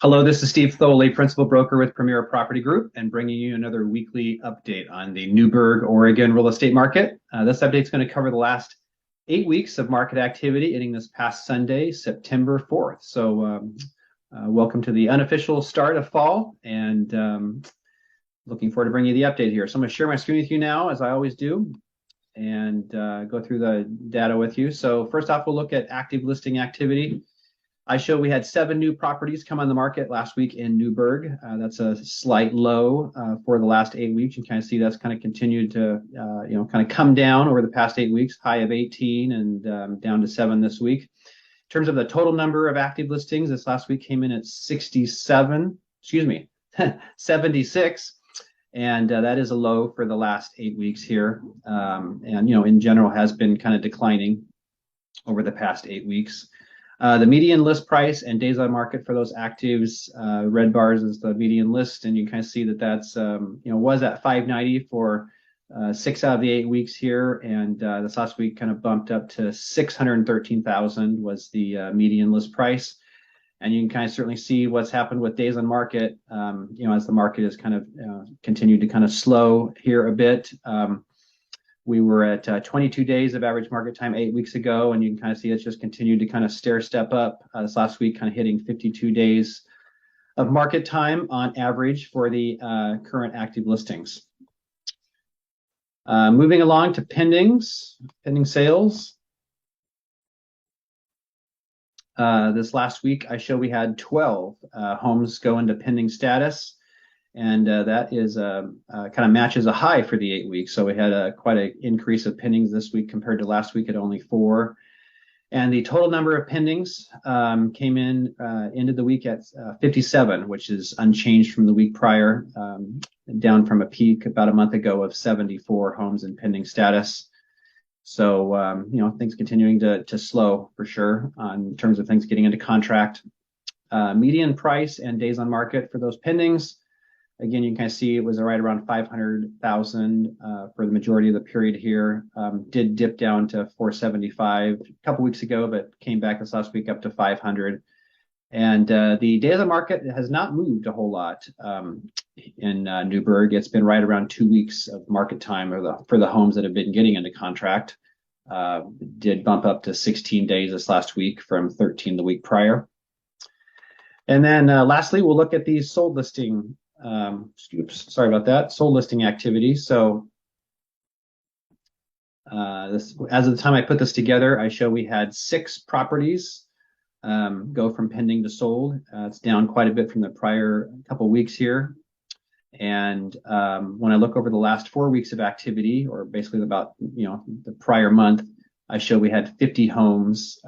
Hello, this is Steve Thoele, Principal Broker with Premier Property Group, and bringing you another weekly update on the Newberg, Oregon real estate market. This update is going to cover the last 8 weeks of market activity ending this past Sunday, September 4th. So welcome to the unofficial start of fall, and looking forward to bringing you the update here. So I'm going to share my screen with you now, as I always do, and go through the data with you. So first off, we'll look at active listing activity. I show we had 7 new properties come on the market last week in Newberg. That's a slight low for the last 8 weeks. You can kind of see that's kind of continued to, kind of come down over the past 8 weeks, high of 18 and down to 7 this week. In terms of the total number of active listings, this last week came in at 76. And that is a low for the last 8 weeks here. And, in general has been kind of declining over the past 8 weeks. The median list price and days on market for those actives, red bars is the median list, and you can kind of see that that's was at 590 for 6 out of the 8 weeks here, and this last week kind of bumped up to 613,000 was the median list price. And you can kind of certainly see what's happened with days on market, as the market has kind of continued to kind of slow here a bit. We were at 22 days of average market time 8 weeks ago, and you can kind of see it's just continued to kind of stair step up. This last week kind of hitting 52 days of market time on average for the current active listings. Moving along to pending sales. This last week, I show we had 12 homes go into pending status. And that is kind of matches a high for the 8 weeks. So we had quite an increase of pendings this week compared to last week at only 4. And the total number of pendings came in, ended the week at 57, which is unchanged from the week prior, down from a peak about a month ago of 74 homes in pending status. So, things continuing to slow for sure in terms of things getting into contract. Median price and days on market for those pendings. Again, you can kind of see it was right around 500,000 for the majority of the period here. Did dip down to 475 a couple weeks ago, but came back this last week up to 500. And the days on market has not moved a whole lot in Newberg. It's been right around 2 weeks of market time for the homes that have been getting into contract. Did bump up to 16 days this last week from 13 the week prior. And then lastly, we'll look at the sold listing. Sorry about that. Sold listing activity. So as of the time I put this together, I show we had 6 properties go from pending to sold. It's down quite a bit from the prior couple weeks here. And when I look over the last 4 weeks of activity, or basically about the prior month, I show we had 50 homes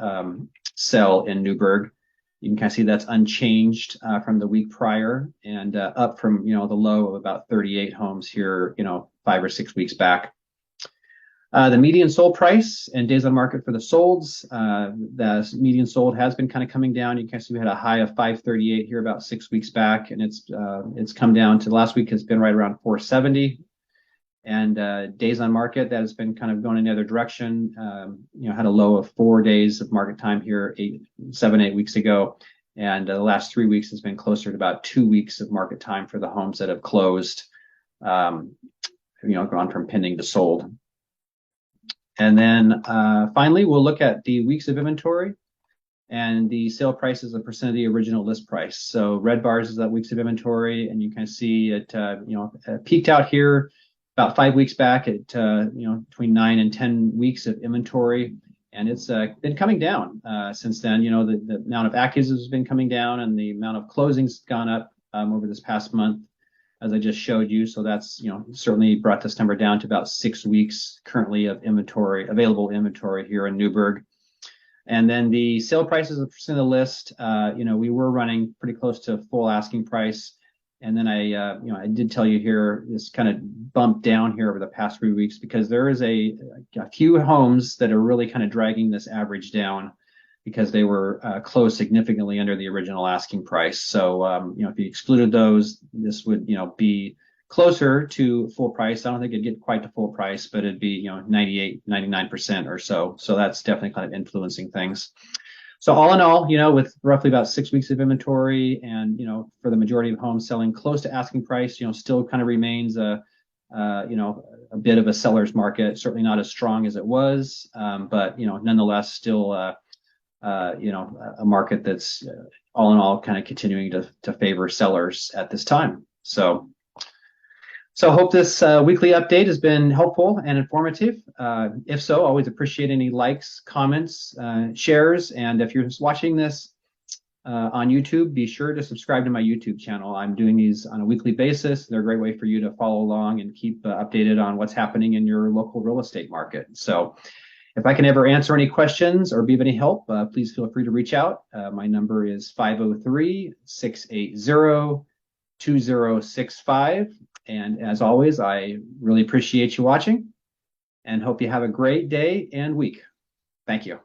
sell in Newberg. You can kind of see that's unchanged from the week prior, and up from the low of about 38 homes here 5 or 6 weeks back. The median sold price and days on market for the solds. The median sold has been kind of coming down. You can see we had a high of 538 here about 6 weeks back, and it's come down to last week has been right around 470. And days on market, that has been kind of going in the other direction. Had a low of 4 days of market time here 7, 8 weeks ago. And the last 3 weeks has been closer to about 2 weeks of market time for the homes that have closed, gone from pending to sold. And then finally, we'll look at the weeks of inventory and the sale price as a percent of the original list price. So red bars is that weeks of inventory, and you can see it, peaked out here about 5 weeks back at between 9 and 10 weeks of inventory, and it's been coming down since then. The amount of actives has been coming down, and the amount of closings gone up over this past month, as I just showed you. So that's certainly brought this number down to about 6 weeks currently of available inventory here in Newberg. And then the sale price as a percent of the list, we were running pretty close to full asking price. And then I did tell you here, this kind of bumped down here over the past 3 weeks because there is a few homes that are really kind of dragging this average down because they were closed significantly under the original asking price. So, if you excluded those, this would, be closer to full price. I don't think it'd get quite to full price, but it'd be, 98, 99% or so. So that's definitely kind of influencing things. So all in all, with roughly about 6 weeks of inventory and, for the majority of homes selling close to asking price, still kind of remains a bit of a seller's market, certainly not as strong as it was, but, nonetheless, still, a market that's all in all kind of continuing to favor sellers at this time. So I hope this weekly update has been helpful and informative. If so, always appreciate any likes, comments, shares. And if you're watching this on YouTube, be sure to subscribe to my YouTube channel. I'm doing these on a weekly basis. They're a great way for you to follow along and keep updated on what's happening in your local real estate market. So if I can ever answer any questions or be of any help, please feel free to reach out. My number is 503-680-2065. And as always, I really appreciate you watching and hope you have a great day and week. Thank you.